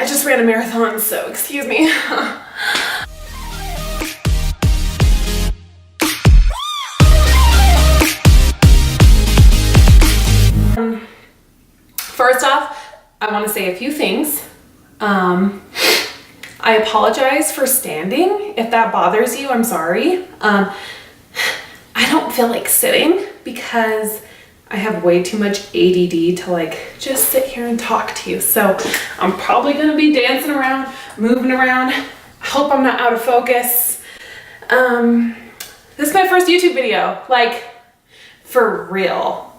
just ran a marathon, so excuse me. First off, I want to say a few things. I apologize for standing. If that bothers you, I'm sorry. I don't feel like sitting because I have way too much ADD to like just sit here and talk to you. So I'm probably gonna be dancing around, moving around. I hope I'm not out of focus. This is my first YouTube video, like for real.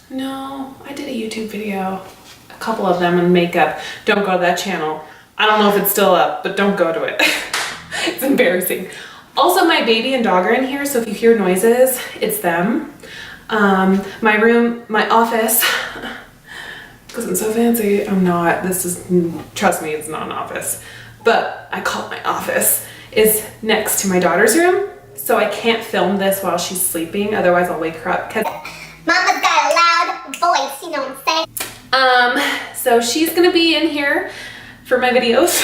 No, I did a YouTube video, a couple of them in makeup. Don't go to that channel. I don't know if it's still up, but don't go to it. It's embarrassing. Also, my baby and dog are in here, so if you hear noises, it's them. My room, my office, because I'm so fancy, I'm not, trust me, it's not an office, but I call it my office, is next to my daughter's room, so I can't film this while she's sleeping, otherwise I'll wake her up, because Mama's got a loud voice, you know what I'm saying? So she's gonna be in here for my videos.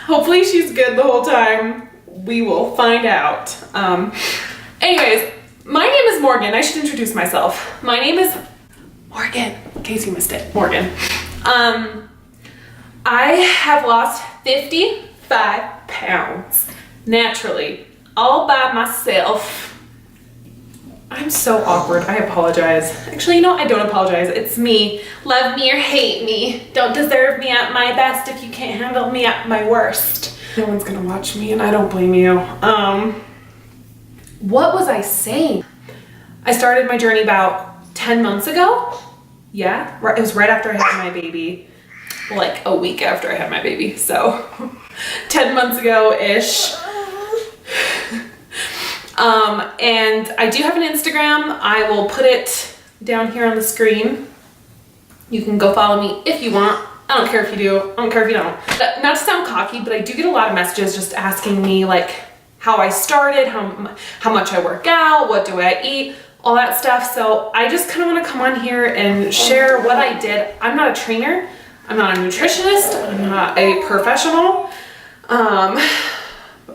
Hopefully she's good the whole time. We will find out. Anyways, my name is Morgan. I should introduce myself. My name is Morgan, in case you missed it, Morgan. I have lost 55 pounds naturally, all by myself. I'm so awkward, I apologize. Actually, you know, I don't apologize, it's me. Love me or hate me. Don't deserve me at my best if you can't handle me at my worst. No one's gonna watch me and I don't blame you. What was I saying? I started my journey about 10 months ago. Yeah, it was right after I had my baby. Like a week after I had my baby, so 10 months ago-ish. And I do have an Instagram. I will put it down here on the screen. You can go follow me if you want. I don't care if you do, I don't care if you don't. Not to sound cocky, but I do get a lot of messages just asking me like how I started, how much I work out, what do I eat, all that stuff. So I just kind of want to come on here and share what I did. I'm not a trainer. I'm not a nutritionist. I'm not a professional,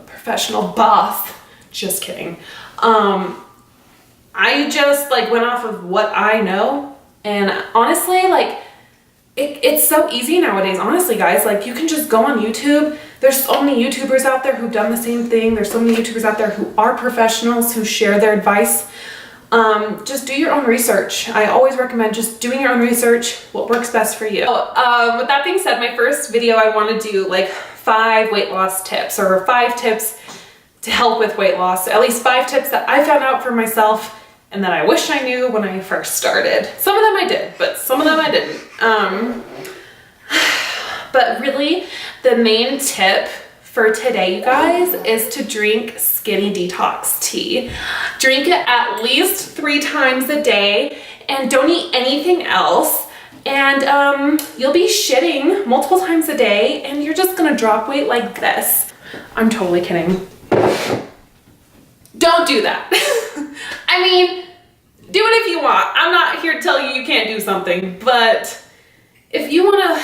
professional boss. Just kidding. I just like went off of what I know, and honestly, like it's so easy nowadays. Honestly, guys, like you can just go on YouTube. There's so many YouTubers out there who've done the same thing. There's so many YouTubers out there who are professionals who share their advice. Just do your own research. I always recommend just doing your own research, what works best for you. With that being said, my first video, I want to do like 5 weight loss tips or 5 tips to help with weight loss. At least 5 tips that I found out for myself and that I wish I knew when I first started. Some of them I did, but some of them I didn't. But really, the main tip for today, you guys, is to drink Skinny Detox tea. Drink it at least 3 times a day and don't eat anything else. And you'll be shitting multiple times a day and you're just gonna drop weight like this. I'm totally kidding. Don't do that. I mean, do it if you want. I'm not here to tell you you can't do something, but if you wanna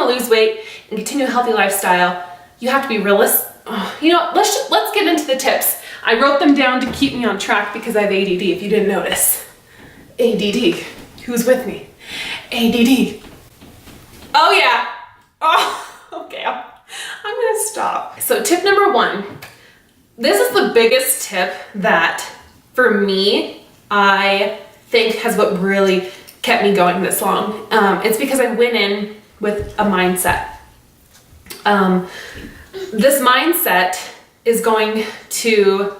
lose weight and continue a healthy lifestyle, you have to be realistic. You know, let's get into the tips. I wrote them down to keep me on track because I have ADD, if you didn't notice. ADD. Who's with me? ADD. Oh yeah. Oh, okay. I'm gonna stop. So tip number 1. This is the biggest tip that, for me, I think has what really kept me going this long. It's because I went in with a mindset. This mindset is going to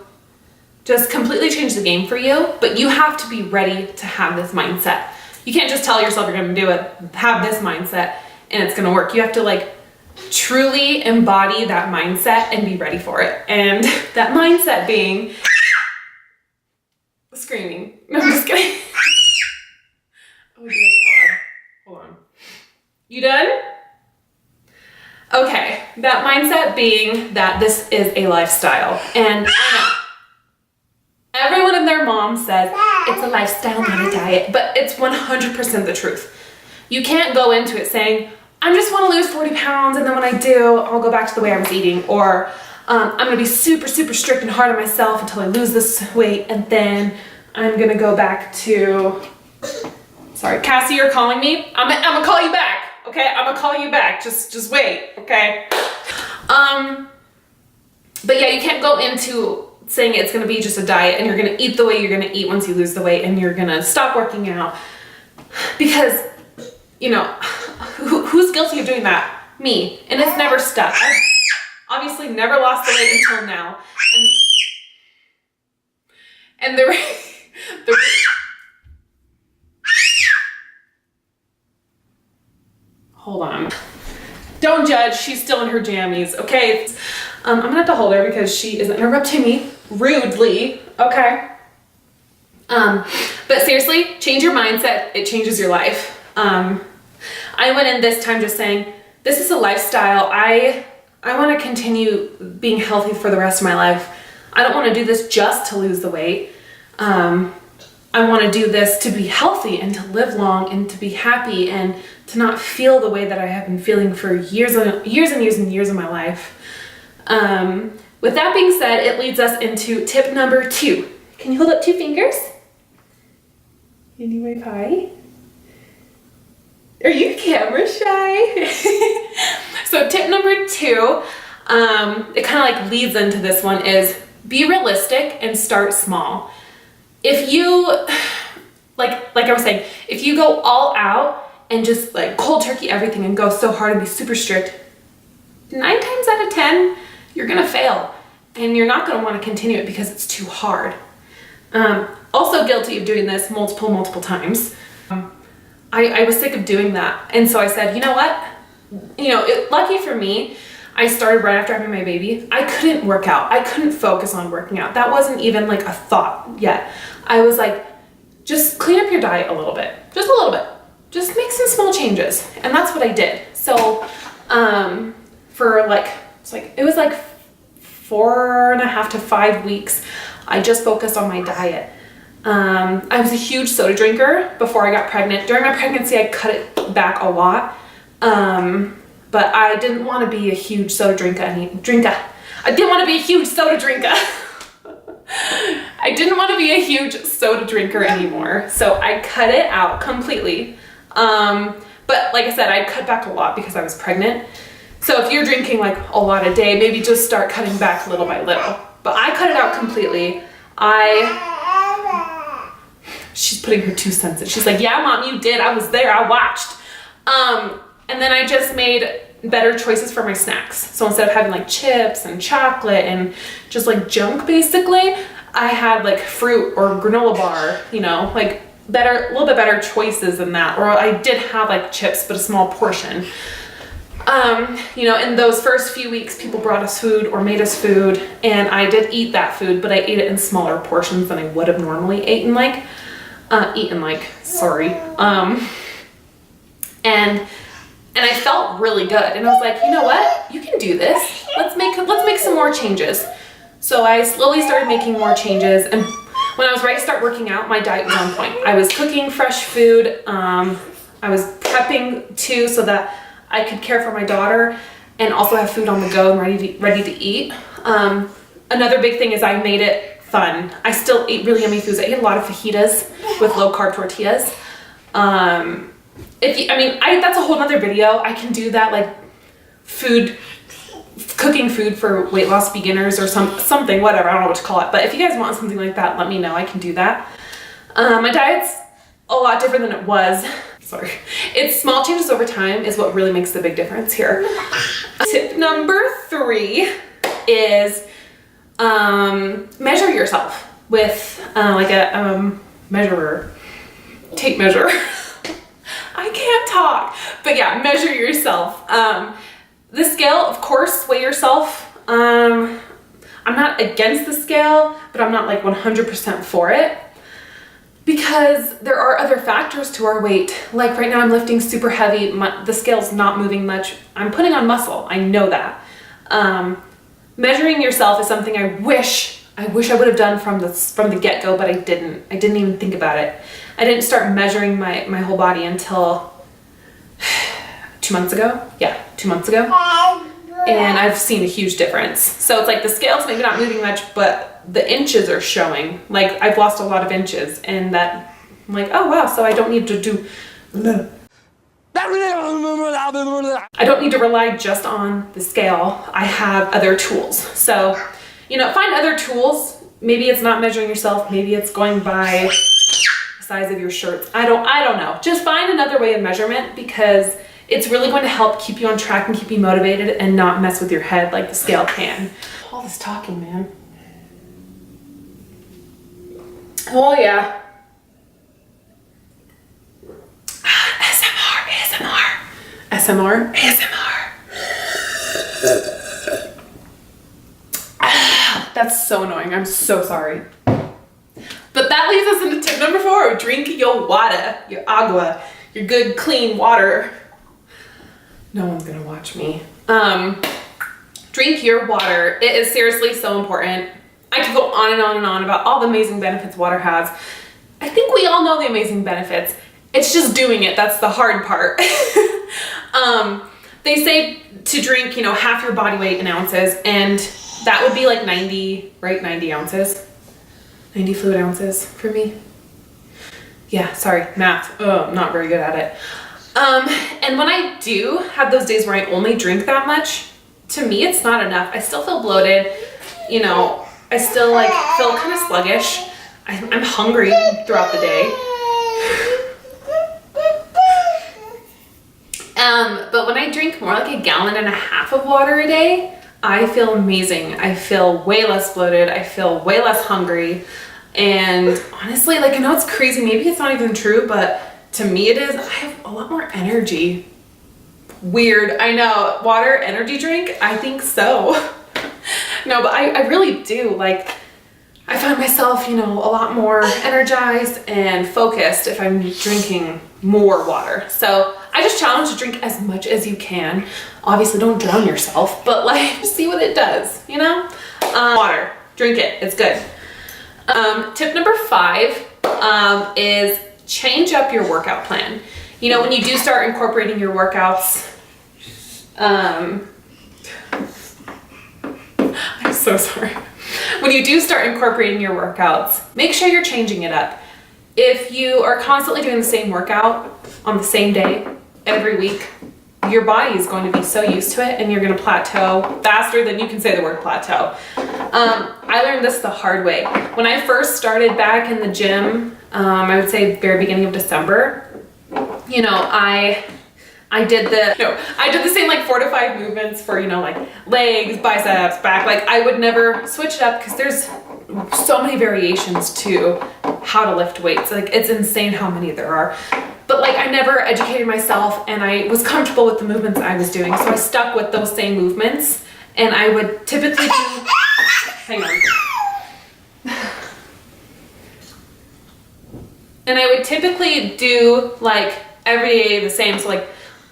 just completely change the game for you, but you have to be ready to have this mindset. You can't just tell yourself you're gonna do it, have this mindset, and it's gonna work. You have to like truly embody that mindset and be ready for it. And that mindset being screaming. No, I'm just kidding. Oh dear God. Hold on. You done? Okay, that mindset being that this is a lifestyle. And I know everyone and their mom says it's a lifestyle, not a diet, but it's 100% the truth. You can't go into it saying, I just want to lose 40 pounds, and then when I do, I'll go back to the way I was eating. Or I'm going to be super, super strict and hard on myself until I lose this weight, and then I'm going to go back to... Sorry, Cassie, you're calling me? I'm gonna call you back, okay? I'm gonna call you back. Just wait, okay? But yeah, you can't go into saying it's gonna be just a diet and you're gonna eat the way you're gonna eat once you lose the weight and you're gonna stop working out. Because, you know, who's guilty of doing that? Me. And it's never stuck. I've obviously never lost the weight until now. And the hold on. Don't judge, she's still in her jammies, okay? I'm gonna have to hold her because she is interrupting me rudely, okay? But seriously, change your mindset, it changes your life. I went in this time just saying, this is a lifestyle. I wanna continue being healthy for the rest of my life. I don't wanna do this just to lose the weight. I want to do this to be healthy and to live long and to be happy and to not feel the way that I have been feeling for years and years and years and years of my life. With that being said, it leads us into tip number 2. Can you hold up 2 fingers? Anyway, pie. Are you camera shy? So tip number 2, it kind of like leads into this one, is be realistic and start small. If you, like I was saying, if you go all out and just like cold turkey everything and go so hard and be super strict, 9 times out of 10, you're gonna fail and you're not gonna wanna continue it because it's too hard. Also guilty of doing this multiple times. I was sick of doing that. And so I said, you know what? Lucky for me, I started right after having my baby. I couldn't work out. I couldn't focus on working out. That wasn't even like a thought yet. I was like, just clean up your diet a little bit. Just a little bit. Just make some small changes. And that's what I did. So for like, it was like 4.5 to 5 weeks, I just focused on my diet. I was a huge soda drinker before I got pregnant. During my pregnancy, I cut it back a lot. But I didn't want to be a huge soda drinker. I didn't want to be a huge soda drinker. I didn't want to be a huge soda drinker anymore. So I cut it out completely. But like I said, I cut back a lot because I was pregnant. So if you're drinking like a lot a day, maybe just start cutting back little by little. But I cut it out completely. She's putting her 2 cents in. She's like, yeah, Mom, you did. I was there. I watched. And then I just made better choices for my snacks. So instead of having like chips and chocolate and just like junk basically, I had like fruit or granola bar, like a little bit better choices than that. Or I did have like chips, but a small portion. In those first few weeks, people brought us food or made us food, and I did eat that food, but I ate it in smaller portions than I would have normally eaten like. And I felt really good. And I was like, you know what? You can do this. Let's make some more changes. So I slowly started making more changes. And when I was ready to start working out, my diet was on point. I was cooking fresh food. I was prepping too so that I could care for my daughter and also have food on the go and ready to eat. Another big thing is I made it fun. I still ate really yummy foods. I ate a lot of fajitas with low carb tortillas. That's a whole nother video. I can do that, like cooking food for weight loss beginners or something, whatever. I don't know what to call it. But if you guys want something like that, let me know. I can do that. My diet's a lot different than it was. Sorry. It's small changes over time is what really makes the big difference here. Tip number 3 is measure yourself with like a measurer. Tape measure. I can't talk, but yeah, measure yourself. The scale, of course, weigh yourself. I'm not against the scale, but I'm not like 100% for it because there are other factors to our weight. Like right now I'm lifting super heavy. The scale's not moving much. I'm putting on muscle. I know that. Measuring yourself is something I wish I would have done from the get-go, but I didn't. I didn't even think about it. I didn't start measuring my whole body until 2 months ago. Yeah, 2 months ago. And I've seen a huge difference. So it's like the scale's maybe not moving much, but the inches are showing. Like I've lost a lot of inches, and that I'm like, oh wow, so I don't need to do, I don't need to rely just on the scale. I have other tools. So, you know, find other tools. Maybe it's not measuring yourself. Maybe it's going by the size of your shirts. I don't know. Just find another way of measurement, because it's really going to help keep you on track and keep you motivated and not mess with your head like the scale can. All this talking, man. Oh yeah. ASMR. That's so annoying. I'm so sorry. But that leads us into tip number 4. Drink your water, your agua, your good clean water. No one's gonna watch me. Drink your water. It is seriously so important. I could go on and on and on about all the amazing benefits water has. I think we all know the amazing benefits. It's just doing it. That's the hard part. They say to drink, you know, half your body weight in ounces, and that would be like 90, right? 90 ounces. 90 fluid ounces for me. Yeah, sorry, math. Oh, I'm not very good at it. And when I do have those days where I only drink that much, to me, it's not enough. I still feel bloated. You know, I still like feel kind of sluggish. I'm hungry throughout the day. But when I drink more like 1.5 gallons of water a day, I feel amazing. I feel way less bloated. I feel way less hungry. And honestly, like, I know it's crazy. Maybe it's not even true, but to me it is. I have a lot more energy. Weird. I know. Water, energy drink? I think so. No, but I really do. Like, I find myself, you know, a lot more energized and focused if I'm drinking more water. So I just challenge to drink as much as you can. Obviously, don't drown yourself, but like, see what it does, you know? Water, drink it, it's good. Tip number 5 is change up your workout plan. You know, when you do start incorporating your workouts, I'm so sorry. When you do start incorporating your workouts, make sure you're changing it up. If you are constantly doing the same workout on the same day every week, your body is going to be so used to it, and you're going to plateau faster than you can say the word plateau. I learned this the hard way. When I first started back in the gym, I would say very beginning of December, you know, I did the same like 4 to 5 movements for, you know, like legs, biceps, back. Like, I would never switch it up because there's so many variations to how to lift weights. Like, it's insane how many there are. But like, I never educated myself, and I was comfortable with the movements I was doing. So I stuck with those same movements, and I would typically do, hang on. And I would typically do like every day the same. So like,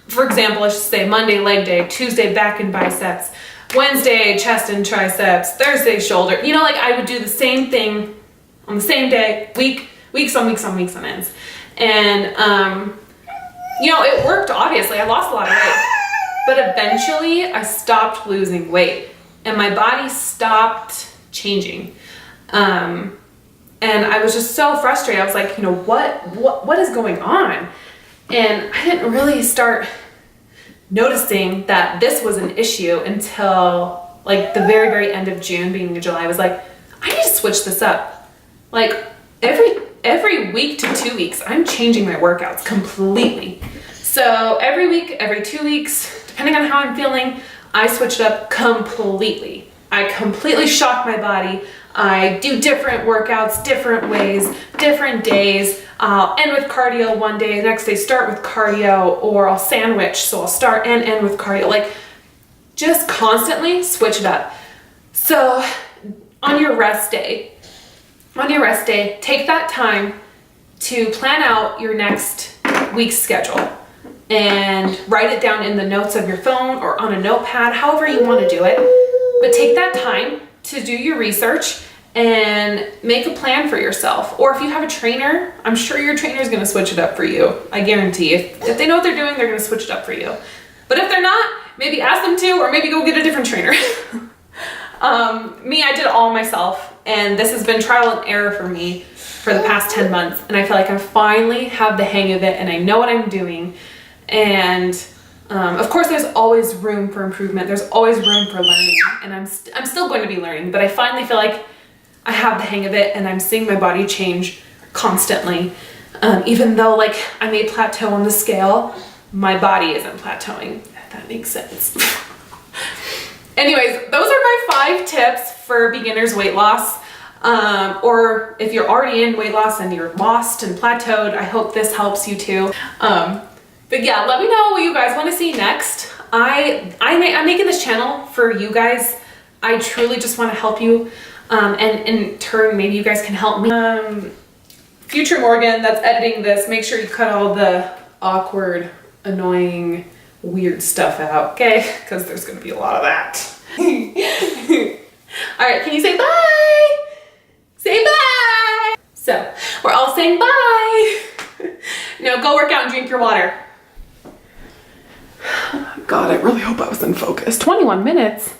for example, let's just say Monday leg day, Tuesday back and biceps, Wednesday chest and triceps, Thursday shoulder. You know, like, I would do the same thing on the same day, weeks on ends. And you know, it worked. Obviously, I lost a lot of weight, but eventually I stopped losing weight, and my body stopped changing. And I was just so frustrated. I was like, you know, what is going on? And I didn't really start noticing that this was an issue until like the very, very end of June, beginning of July. I was like, I need to switch this up. Like, every week to 2 weeks, I'm changing my workouts completely. So every week, every 2 weeks, depending on how I'm feeling, I switch it up completely. I completely shock my body. I do different workouts, different ways, different days. I'll end with cardio one day, the next day start with cardio, or I'll sandwich. So I'll start and end with cardio. Like, just constantly switch it up. So on your rest day, take that time to plan out your next week's schedule and write it down in the notes of your phone or on a notepad, however you want to do it. But take that time to do your research and make a plan for yourself. Or if you have a trainer, I'm sure your trainer is going to switch it up for you. I guarantee. If they know what they're doing, they're going to switch it up for you. But if they're not, maybe ask them to, or maybe go get a different trainer. Me, I did it all myself, and this has been trial and error for me for the past 10 months, and I feel like I finally have the hang of it, and I know what I'm doing. And of course, there's always room for improvement. There's always room for learning, and I'm still going to be learning, but I finally feel like I have the hang of it, and I'm seeing my body change constantly. Even though like I may plateau on the scale, my body isn't plateauing, if that makes sense. Anyways, those are my 5 tips for beginners weight loss. Or if you're already in weight loss and you're lost and plateaued, I hope this helps you too. But yeah, let me know what you guys want to see next. I'm making this channel for you guys. I truly just want to help you. And in turn, maybe you guys can help me. Future Morgan that's editing this, make sure you cut all the awkward, annoying, weird stuff out, okay? Because there's gonna be a lot of that. All right, can you say bye? Say bye. So we're all saying bye. Now go work out and drink your water. God, I really hope I was in focus. 21 minutes.